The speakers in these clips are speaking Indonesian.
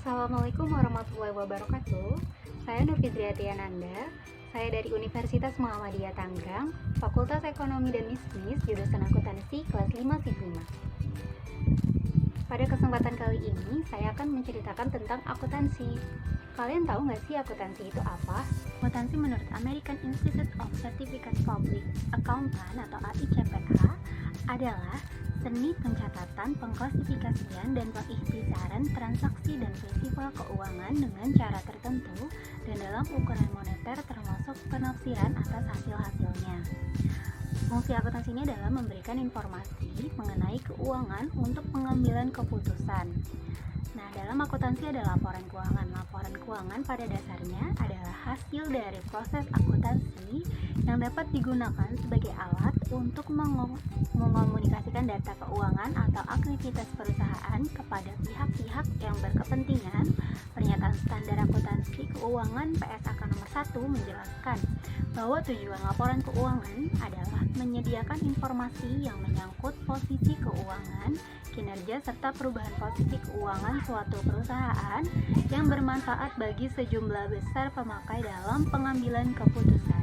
Assalamualaikum warahmatullahi wabarakatuh. Saya Nur Fidriati Ananda. Saya dari Universitas Muhammadiyah Tangerang, Fakultas Ekonomi dan Bisnis, jurusan Akuntansi kelas 5 SIP 5. Pada kesempatan kali ini, saya akan menceritakan tentang akuntansi. Kalian tahu nggak sih akuntansi itu apa? Akuntansi menurut American Institute of Certificate Public Accountant atau AICPA adalah seni pencatatan, pengklasifikasian, dan pengikhtisaran transaksi dan prinsipal keuangan dengan cara tertentu dan dalam ukuran moneter termasuk penafsiran atas hasil-hasilnya. Fungsi akuntansi ini adalah memberikan informasi mengenai keuangan untuk pengambilan keputusan. Nah, dalam akuntansi ada laporan keuangan. Laporan keuangan pada dasarnya adalah hasil dari proses akuntansi yang dapat digunakan sebagai alat untuk mengomunikasikan data keuangan atau aktivitas perusahaan kepada pihak-pihak yang berkepentingan. Pernyataan standar akuntansi keuangan PSAK nomor 1 menjelaskan bahwa tujuan laporan keuangan adalah menyediakan informasi yang menyangkut posisi keuangan, kinerja, serta perubahan posisi keuangan suatu perusahaan yang bermanfaat bagi sejumlah besar pemakai dalam pengambilan keputusan.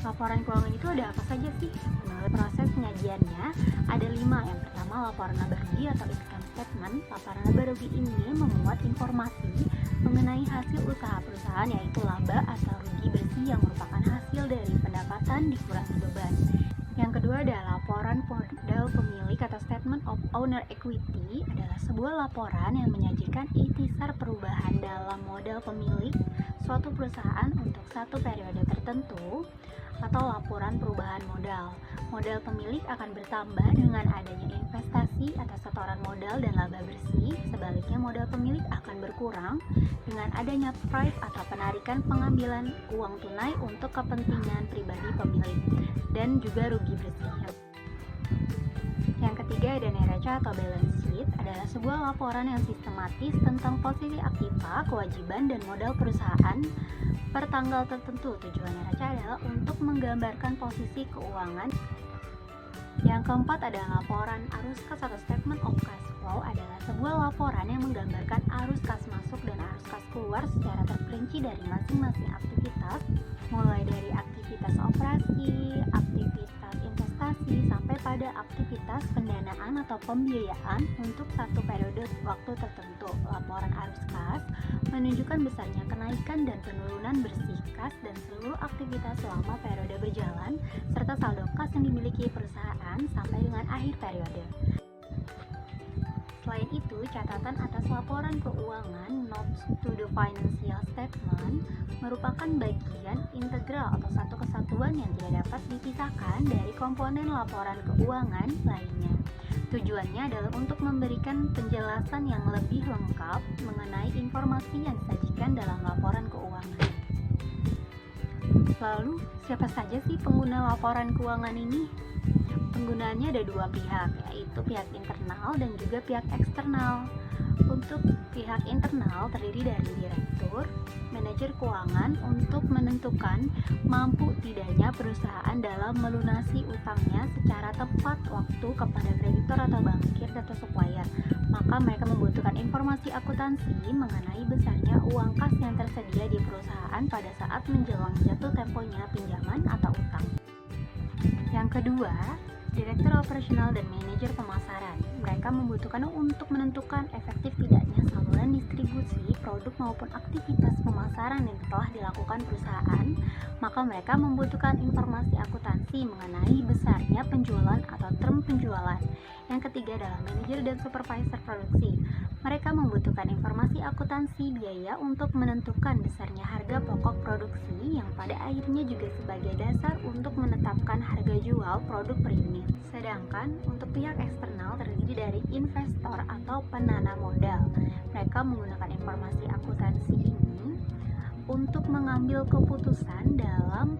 Laporan keuangan itu ada apa saja sih? Menurut proses penyajiannya ada 5. Yang pertama, laporan laba rugi atau income statement. Laporan laba rugi ini memuat informasi mengenai hasil usaha perusahaan, yaitu laba atau rugi bersih yang merupakan hasil dari pendapatan dikurangi beban. Yang kedua adalah laporan modal pemilik atau statement of owner equity, adalah sebuah laporan yang menyajikan ikhtisar perubahan dalam modal pemilik suatu perusahaan untuk satu periode tertentu, atau laporan perubahan modal. Modal pemilik akan bertambah dengan adanya investasi atas setoran modal dan laba bersih. Sebaliknya, modal pemilik akan berkurang dengan adanya price atau penarikan pengambilan uang tunai untuk kepentingan pribadi pemilik, dan juga rugi bersih. Yang ketiga ada neraca atau balance sheet, adalah sebuah laporan yang sistematis tentang posisi aktiva, kewajiban, dan modal perusahaan per tanggal tertentu. Tujuan neraca adalah untuk menggambarkan posisi keuangan. Yang keempat adalah laporan arus kas atau statement of cash flow, adalah sebuah laporan yang menggambarkan arus kas masuk dan arus kas keluar secara terperinci dari masing-masing aktivitas, mulai dari aktivitas operasi, aktivitas investasi, sampai pada aktivitas pendanaan atau pembiayaan untuk satu periode waktu tertentu. Laporan arus kas menunjukkan besarnya kenaikan dan penurunan bersih kas dan seluruh aktivitas selama periode berjalan, serta saldo kas yang dimiliki perusahaan sampai dengan akhir periode. Selain itu, catatan atas laporan keuangan (notes to the financial statement) merupakan bagian integral atau satu kesatuan yang tidak dapat dipisahkan dari komponen laporan keuangan lainnya. Tujuannya adalah untuk memberikan penjelasan yang lebih lengkap mengenai informasi yang disajikan dalam laporan keuangan. Lalu, siapa saja sih pengguna laporan keuangan ini? Penggunaannya ada 2 pihak, yaitu pihak internal dan juga pihak eksternal. Untuk pihak internal terdiri dari direktur, manajer keuangan untuk menentukan mampu tidaknya perusahaan dalam melunasi utangnya secara tepat waktu kepada kreditor atau bankir atau supplier. Maka mereka membutuhkan informasi akuntansi mengenai besarnya uang kas yang tersedia di perusahaan pada saat menjelang jatuh temponya pinjaman atau utang. Yang kedua, direktur operasional dan manajer pemasaran. Mereka membutuhkan untuk menentukan efektif tidaknya saluran distribusi produk maupun aktivitas pemasaran yang telah dilakukan perusahaan. Maka mereka membutuhkan informasi akuntansi mengenai besarnya penjualan atau term penjualan. Yang ketiga adalah manajer dan supervisor produksi. Mereka membutuhkan informasi akuntansi biaya untuk menentukan besarnya harga pokok produksi yang pada akhirnya juga sebagai dasar untuk menetapkan harga jual produk per unit. Sedangkan untuk pihak eksternal terdiri dari investor atau penanam modal. Mereka menggunakan informasi akuntansi ini untuk mengambil keputusan dalam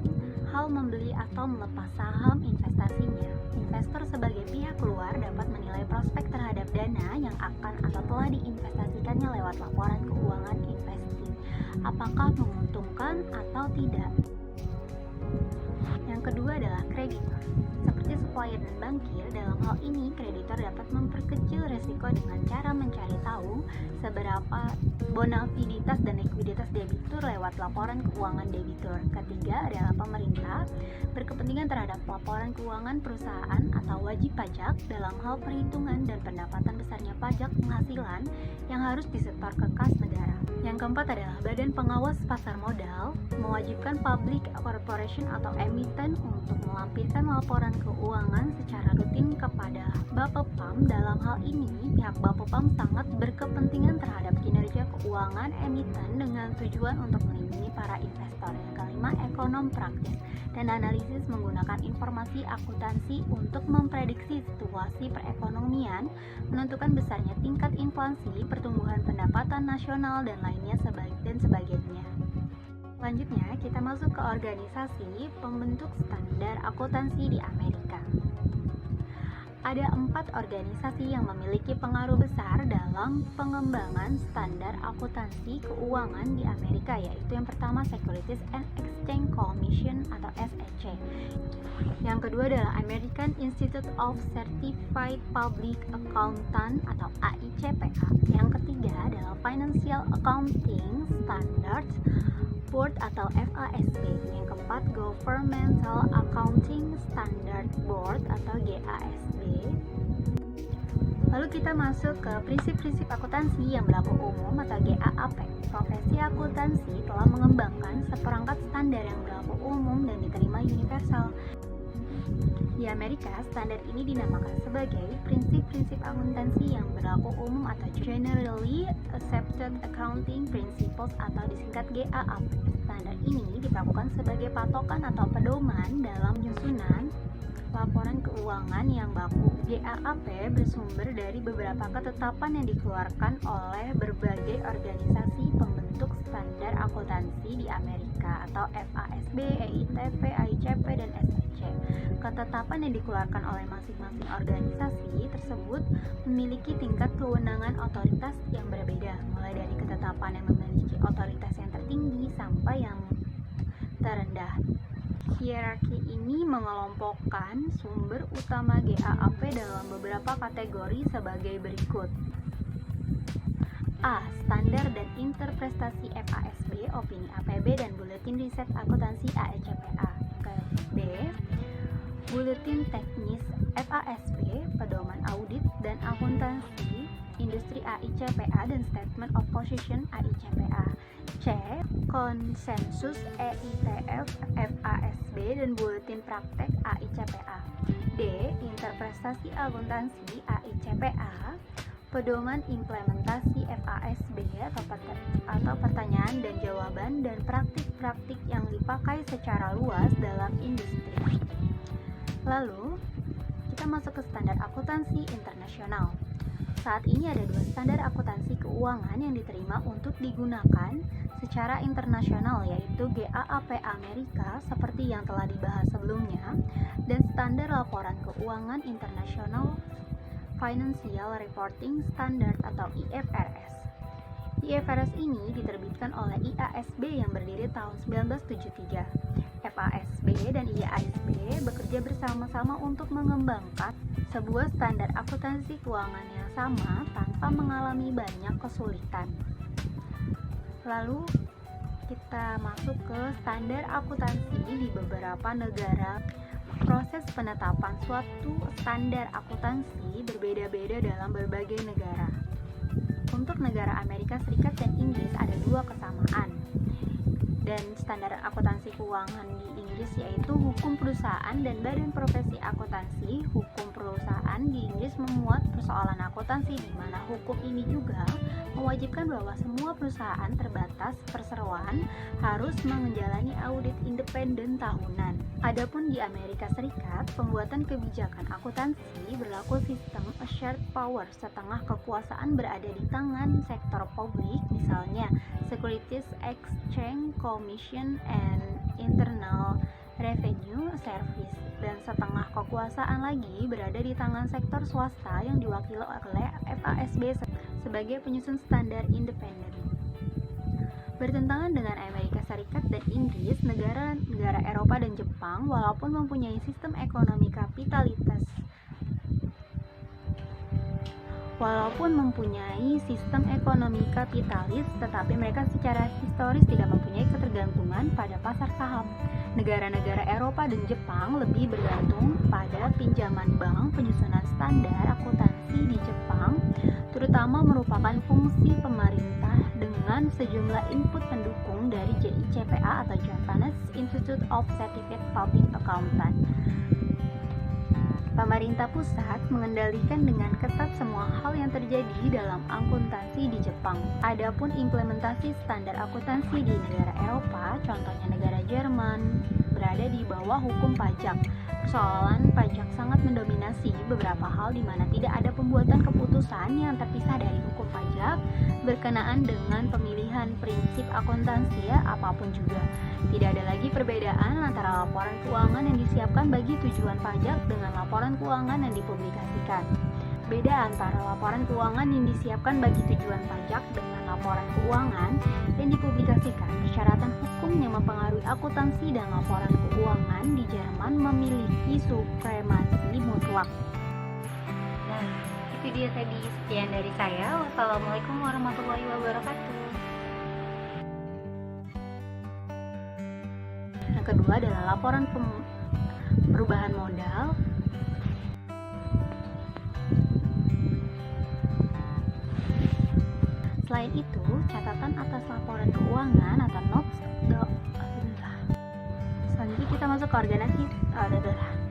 hal membeli atau melepas saham investasinya. Investor sebagai pihak luar dapat menilai prospek terhadap dana yang akan atau telah diinvestasikannya lewat laporan keuangan investing, apakah menguntungkan atau tidak. Yang kedua adalah kreditor. Seperti seperti supplier dan bankir. Dalam hal ini, kreditor dapat memperkecil risiko dengan cara mencari tahu seberapa bonafiditas dan likuiditas debitur lewat laporan keuangan debitur. Ketiga adalah pemerintah berkepentingan terhadap laporan keuangan perusahaan atau wajib pajak dalam hal perhitungan dan pendapatan besarnya pajak penghasilan yang harus disetor ke kas negara. Yang keempat adalah Badan Pengawas Pasar Modal mewajibkan public corporation atau emiten untuk melampirkan laporan keuangan secara rutin kepada Bapepam. Dalam hal ini, pihak Bapepam sangat berkepentingan terhadap kinerja keuangan emiten dengan tujuan untuk melindungi para investor. Yang kelima, ekonom praktis dan analisis menggunakan informasi akuntansi untuk memprediksi situasi perekonomian, menentukan besarnya tingkat inflasi, pertumbuhan pendapatan nasional, dan lainnya dan sebagainya. Selanjutnya, kita masuk ke organisasi pembentuk standar akuntansi di Amerika. Ada 4 organisasi yang memiliki pengaruh besar dalam pengembangan standar akuntansi keuangan di Amerika, yaitu yang pertama Securities and Exchange Commission atau SEC. Yang kedua adalah American Institute of Certified Public Accountant atau AICPA. Yang ketiga adalah Financial Accounting Standards Board atau FASB. Yang keempat, Governmental Accounting Standard Board atau GASB. Lalu kita masuk ke prinsip-prinsip akuntansi yang berlaku umum atau GAAP. Profesi akuntansi telah mengembangkan seperangkat standar yang berlaku umum dan diterima universal. Di Amerika, standar ini dinamakan sebagai prinsip-prinsip akuntansi yang berlaku umum atau Generally Accepted Accounting Principles atau disingkat GAAP. Standar ini diperlakukan sebagai patokan atau pedoman dalam penyusunan laporan keuangan yang baku. GAAP bersumber dari beberapa ketetapan yang dikeluarkan oleh berbagai organisasi pembentuk standar akuntansi di Amerika atau FASB, EITP, AICP, dan SEC. Ketetapan yang dikeluarkan oleh masing-masing organisasi tersebut memiliki tingkat kewenangan otoritas yang berbeda, mulai dari ketetapan yang memiliki otoritas yang tertinggi sampai yang terendah. Hierarki ini mengelompokkan sumber utama GAAP dalam beberapa kategori sebagai berikut. A. Standar dan interpretasi FASB, opini APB, dan buletin riset akuntansi AICPA. B. Buletin teknis FASB, pedoman audit dan akuntansi industri AICPA, dan statement of position AICPA. C. Konsensus EITF FASB dan buletin praktek AICPA. D. Interpretasi akuntansi AICPA, pedoman implementasi FASB atau pertanyaan dan jawaban, dan praktik-praktik yang dipakai secara luas dalam industri. Lalu, kita masuk ke standar akuntansi internasional. Saat ini ada 2 standar akuntansi keuangan yang diterima untuk digunakan secara internasional, yaitu GAAP Amerika seperti yang telah dibahas sebelumnya, dan standar laporan keuangan internasional Financial Reporting Standard atau IFRS. IFRS ini diterbitkan oleh IASB yang berdiri tahun 1973. FASB dan IASB bekerja bersama-sama untuk mengembangkan sebuah standar akuntansi keuangan yang sama tanpa mengalami banyak kesulitan. Lalu kita masuk ke standar akuntansi di beberapa negara. Proses penetapan suatu standar akuntansi berbeda-beda dalam berbagai negara. Untuk negara Amerika Serikat dan Inggris ada 2 kesamaan. Dan standar akuntansi keuangan di Inggris yaitu hukum perusahaan dan badan profesi akuntansi. Hukum perusahaan di Inggris memuat persoalan akuntansi, di mana hukum ini juga mewajibkan bahwa semua perusahaan terbatas perseroan harus menjalani audit independen tahunan. Adapun di Amerika Serikat, pembuatan kebijakan akuntansi berlaku sistem shared power, setengah kekuasaan berada di tangan sektor publik, misalnya Securities Exchange Commission and Internal Revenue Service, dan setengah kekuasaan lagi berada di tangan sektor swasta yang diwakili oleh FASB sebagai penyusun standar independen. Bertentangan dengan Amerika Serikat dan Inggris, negara-negara Eropa dan Jepang walaupun mempunyai sistem ekonomi kapitalis, tetapi mereka secara historis tidak mempunyai ketergantungan pada pasar saham. Negara-negara Eropa dan Jepang lebih bergantung pada pinjaman bank. Penyusunan standar akuntansi di Jepang terutama merupakan fungsi pemerintah dengan sejumlah input pendukung dari JICPA atau Japanese Institute of Certified Public Accountant. Pemerintah pusat mengendalikan dengan ketat semua hal yang terjadi dalam akuntansi di Jepang. Adapun implementasi standar akuntansi di negara Eropa, contohnya negara Jerman, berada di bawah hukum pajak. Persoalan pajak sangat mendominasi beberapa hal di mana tidak ada pembuatan keputusan yang terpisah dari hukum pajak berkenaan dengan pemilihan prinsip akuntansi apapun juga. Tidak ada lagi perbedaan antara laporan keuangan yang disiapkan bagi tujuan pajak dengan laporan keuangan yang dipublikasikan. Beda antara laporan keuangan yang disiapkan bagi tujuan pajak dengan laporan keuangan yang dipublikasikan. Persyaratan hukum yang mempengaruhi akuntansi dan laporan keuangan di Jerman memiliki supremasi mutlak. Nah, itu dia tadi sekian dari saya. Wassalamualaikum warahmatullahi wabarakatuh. Yang kedua adalah laporan perubahan modal. Selain itu, catatan atas laporan keuangan atau notes. Selanjutnya kita masuk ke organisasi.